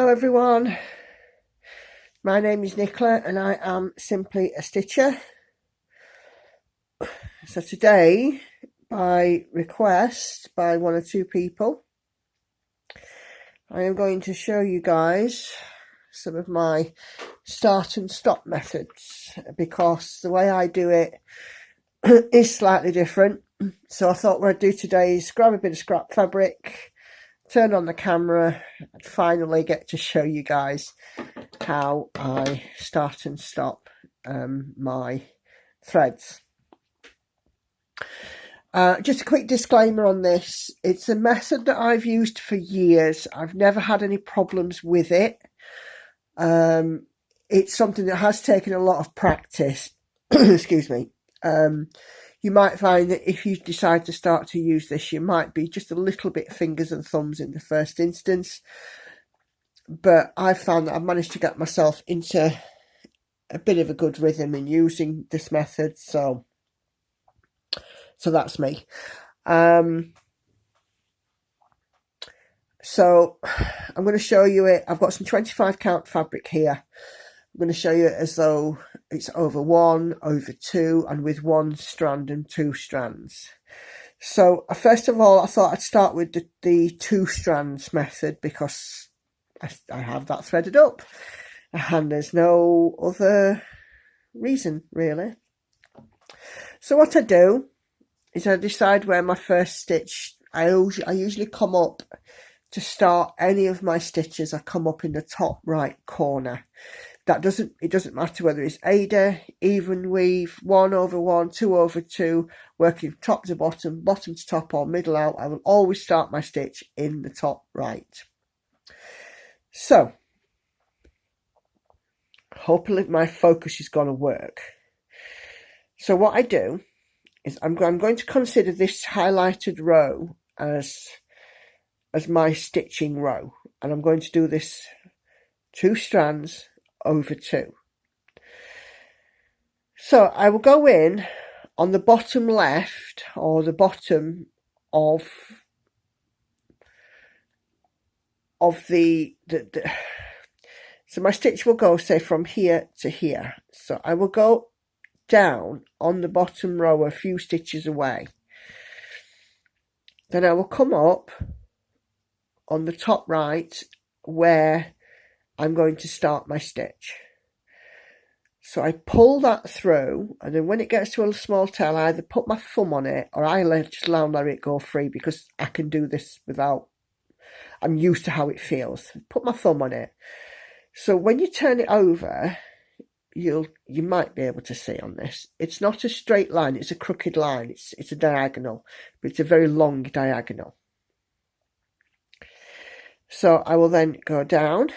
Hello everyone, my name is Nicola and I am simply a stitcher. So today, by request by one or two people, I am going to show you guys some of my start and stop methods, because the way I do it is slightly different. So I thought what I'd do today is grab a bit of scrap fabric, turn on the camera, and finally get to show you guys how I start and stop my threads. Just a quick disclaimer on this. It's a method that I've used for years. I've never had any problems with it. It's something that has taken a lot of practice. Excuse me. You might find that if you decide to start to use this, you might be just a little bit fingers and thumbs in the first instance. But I've found that I've managed to get myself into a bit of a good rhythm in using this method. So that's me. So I'm going to show you it. I've got some 25 count fabric here. I'm going to show you it as though it's over 1, over 2, and with 1 strand and 2 strands. So first of all, I thought I'd start with the 2 strands method, because I have that threaded up and there's no other reason really. So what I do is I decide where my first stitch, I usually come up to start any of my stitches. I come up in the top right corner. It doesn't matter whether it's Ada, even weave, 1 over 1, 2 over 2, working top to bottom, bottom to top, or middle out. I will always start my stitch in the top right. So hopefully my focus is going to work. So what I do is I'm going to consider this highlighted row as my stitching row, and I'm going to do this 2 strands over 2. So I will go in on the bottom left, or the bottom of the so my stitch will go, say, from here to here. So I will go down on the bottom row a few stitches away. Then I will come up on the top right where I'm going to start my stitch. So I pull that through, and then when it gets to a small tail, I either put my thumb on it or I just let it go free, because I can do this without, I'm used to how it feels. Put my thumb on it. So when you turn it over, you might be able to see on this, it's not a straight line, it's a crooked line, it's a diagonal, but it's a very long diagonal. So I will then go down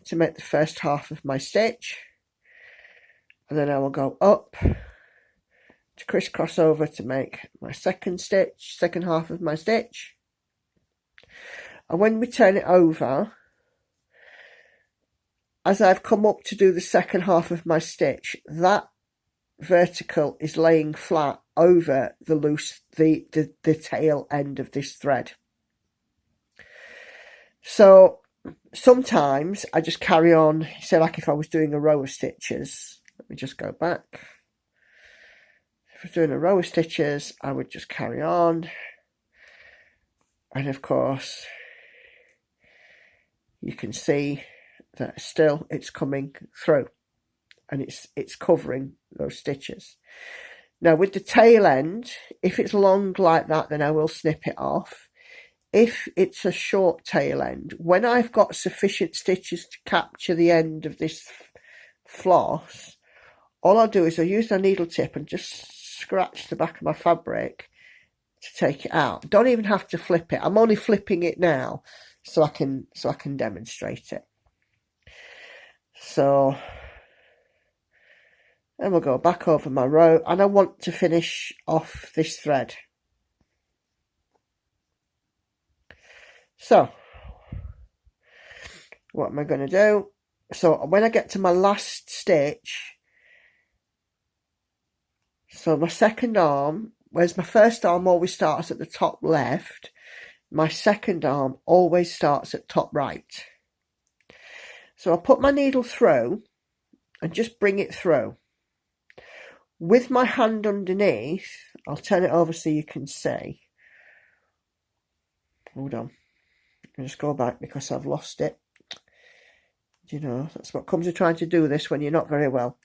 to make the first half of my stitch, and then I will go up to crisscross over to make my second half of my stitch. And when we turn it over, as I've come up to do the second half of my stitch, that vertical is laying flat over the tail end of this thread. So sometimes I just carry on, say like if I was doing a row of stitches, let me just go back. If I was doing a row of stitches, I would just carry on. And of course, you can see that still it's coming through, and it's covering those stitches. Now with the tail end, if it's long like that, then I will snip it off. If it's a short tail end, when I've got sufficient stitches to capture the end of this floss, all I'll do is I'll use the needle tip and just scratch the back of my fabric to take it out. Don't even have to flip it. I'm only flipping it now so I can demonstrate it. So, and we'll go back over my row, and I want to finish off this thread. So what am I going to do? So when I get to my last stitch, so my second arm, whereas my first arm always starts at the top left, my second arm always starts at top right. So I'll put my needle through and just bring it through. With my hand underneath, I'll turn it over so you can see. Hold on. I'll just go back because I've lost it. You know, that's what comes with trying to do this when you're not very well.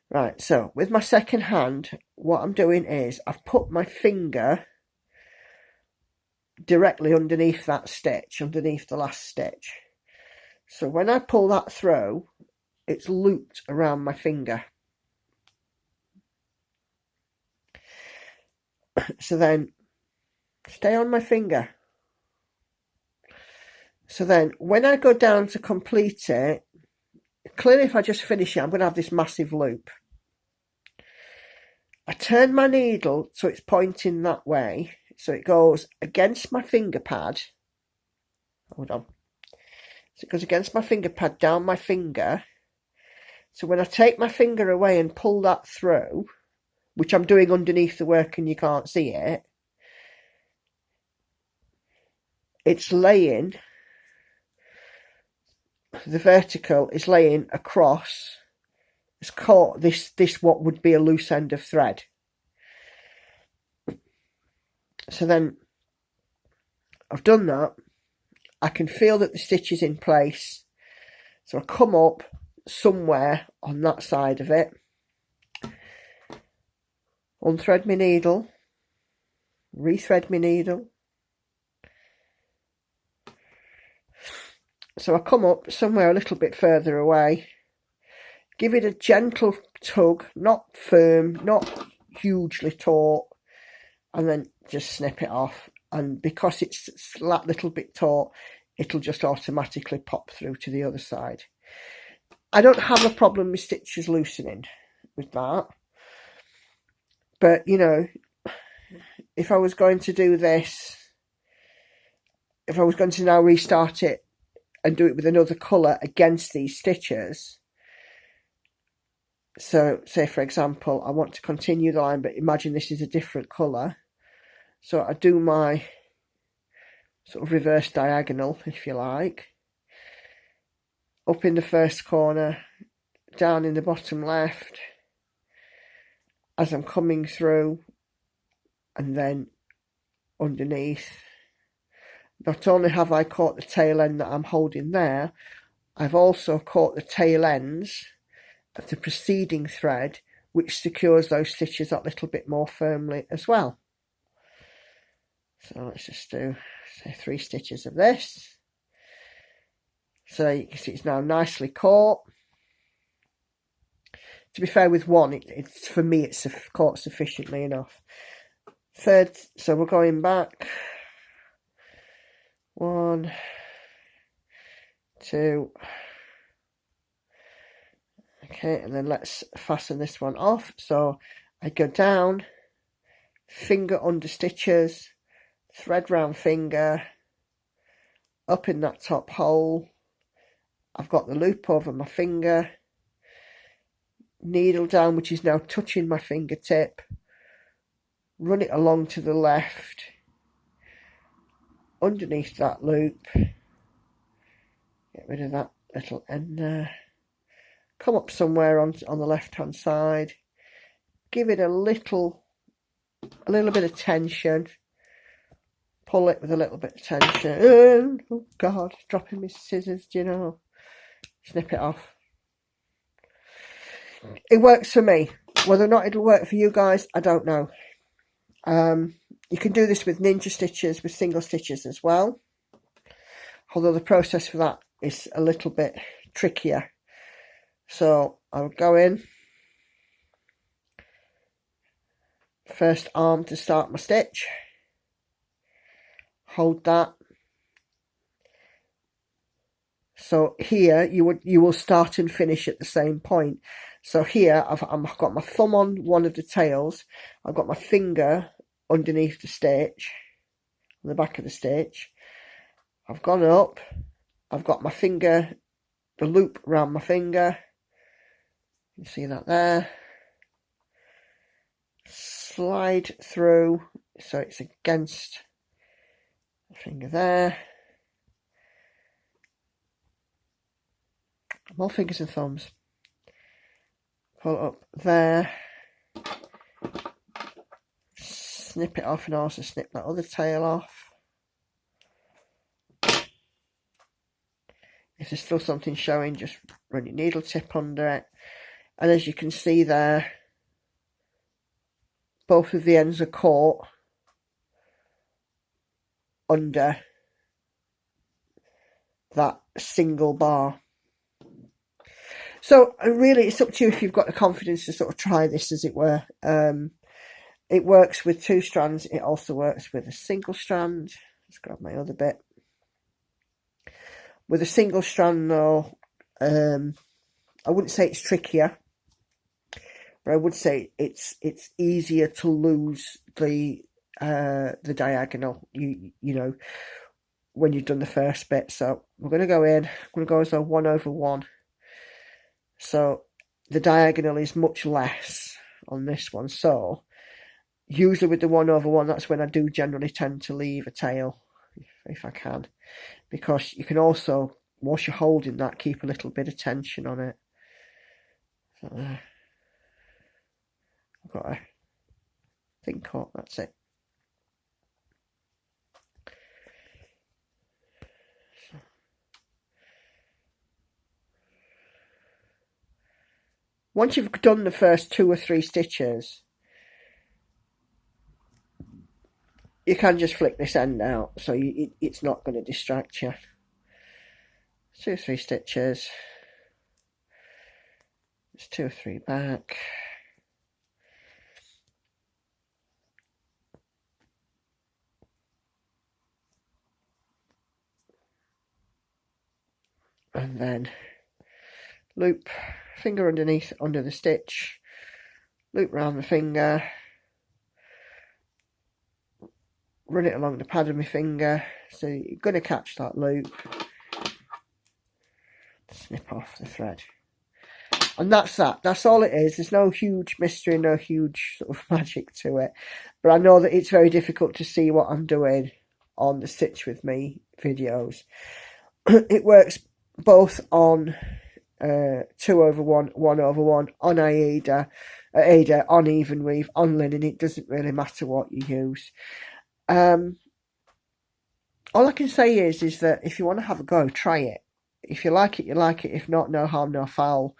Right, so with my second hand, what I'm doing is I've put my finger directly underneath that stitch, underneath the last stitch. So when I pull that through, it's looped around my finger. So then, stay on my finger. So then, when I go down to complete it, clearly if I just finish it, I'm going to have this massive loop. I turn my needle so it's pointing that way, so it goes against my finger pad. Hold on. So it goes against my finger pad, down my finger. So when I take my finger away and pull that through, which I'm doing underneath the work and you can't see it, it's laying, the vertical is laying across, it's caught this what would be a loose end of thread. So then I've done that. I can feel that the stitch is in place. So I come up somewhere on that side of it, unthread my needle, rethread my needle. So I come up somewhere a little bit further away, give it a gentle tug, not firm, not hugely taut, and then just snip it off. And because it's that little bit taut, it'll just automatically pop through to the other side. I don't have a problem with stitches loosening with that. But, you know, if I was going to do this, if I was going to now restart it and do it with another colour against these stitches, so say for example I want to continue the line, but imagine this is a different colour, so I do my sort of reverse diagonal, if you like, up in the first corner, down in the bottom left as I'm coming through, and then underneath. Not only have I caught the tail end that I'm holding there, I've also caught the tail ends of the preceding thread, which secures those stitches that little bit more firmly as well. So let's just do, say, 3 stitches of this. So you can see it's now nicely caught. To be fair, with one, it's for me it's caught sufficiently enough. Third, so we're going back. 1, 2. Okay, and then let's fasten this one off. So I go down, finger under stitches, thread round finger, up in that top hole. I've got the loop over my finger, needle down, which is now touching my fingertip, run it along to the left, underneath that loop, get rid of that little end there, come up somewhere on the left hand side, give it a little bit of tension, pull it with a little bit of tension. Oh God, dropping my scissors, do you know? Snip it off. It works for me. Whether or not it'll work for you guys, I don't know. You can do this with ninja stitches, with single stitches as well, although the process for that is a little bit trickier. So I'll go in, first arm to start my stitch, hold that. So here you will start and finish at the same point. So here I've got my thumb on one of the tails, I've got my finger underneath the stitch, on the back of the stitch. I've gone up, I've got my finger, the loop around my finger, you see that there, slide through so it's against the finger there, more fingers and thumbs. Pull it up there. Snip it off and also snip that other tail off. If there's still something showing, just run your needle tip under it. And as you can see there, both of the ends are caught under that single bar. So really it's up to you if you've got the confidence to sort of try this, as it were. It works with 2 strands. It also works with a single strand. Let's grab my other bit. With a single strand though, I wouldn't say it's trickier, but I would say it's easier to lose the diagonal, you know, when you've done the first bit. So we're going to go in. I'm going to go as a 1/1. So the diagonal is much less on this one. So usually with the 1/1, that's when I do generally tend to leave a tail, if I can, because you can also, whilst you're holding that, keep a little bit of tension on it. So I've got a thing caught, that's it. Once you've done the first 2 or 3 stitches, you can just flick this end out, so it's not going to distract you. 2 or 3 stitches. There's 2 or 3 back. And then loop, finger underneath, under the stitch, loop around the finger, run it along the pad of my finger, so you're going to catch that loop, snip off the thread. And that's that. That's all it is. There's no huge mystery, no huge sort of magic to it. But I know that it's very difficult to see what I'm doing on the Stitch With Me videos. It works both on 2/1, 1/1, on Aida, on even weave, on linen. It doesn't really matter what you use. All I can say is that if you want to have a go, try it. If you like it, you like it. If not, no harm, no foul.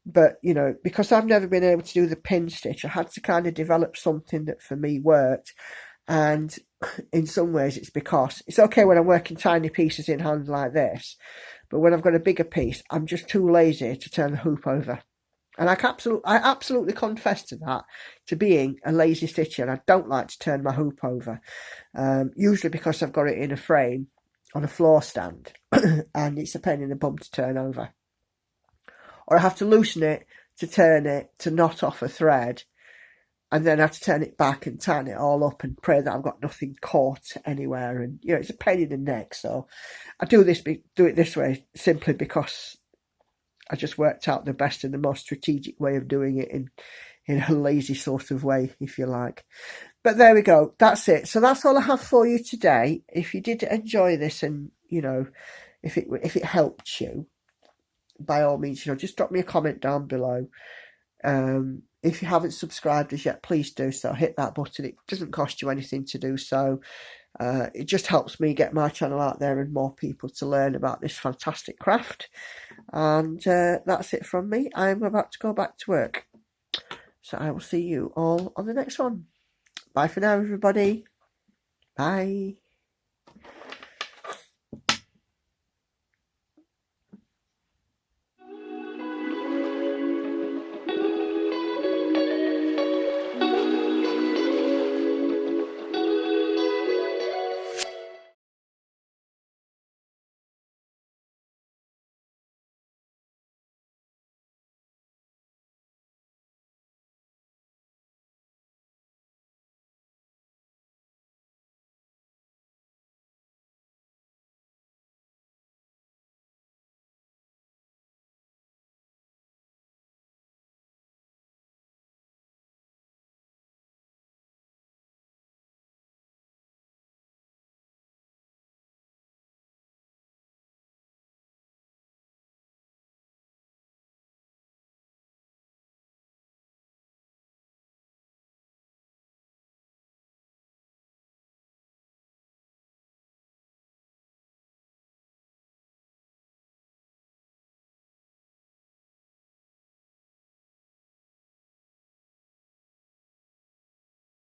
But, you know, because I've never been able to do the pin stitch, I had to kind of develop something that for me worked. And in some ways it's because it's okay when I'm working tiny pieces in hand like this, but when I've got a bigger piece, I'm just too lazy to turn the hoop over. And I absolutely confess to that, to being a lazy stitcher. And I don't like to turn my hoop over, usually because I've got it in a frame on a floor stand and it's a pain in the bum to turn over. Or I have to loosen it to turn it, to knot off a thread, and then I have to turn it back and tighten it all up and pray that I've got nothing caught anywhere. And, you know, it's a pain in the neck. So I do it this way simply because I just worked out the best and the most strategic way of doing it in a lazy sort of way, if you like. But there we go. That's it. So that's all I have for you today. If you did enjoy this, and, you know, if it helped you, by all means, you know, just drop me a comment down below. If you haven't subscribed as yet, please do so. Hit that button. It doesn't cost you anything to do so. It just helps me get my channel out there and more people to learn about this fantastic craft. And that's it from me. I'm about to go back to work. So I will see you all on the next one. Bye for now, everybody. Bye.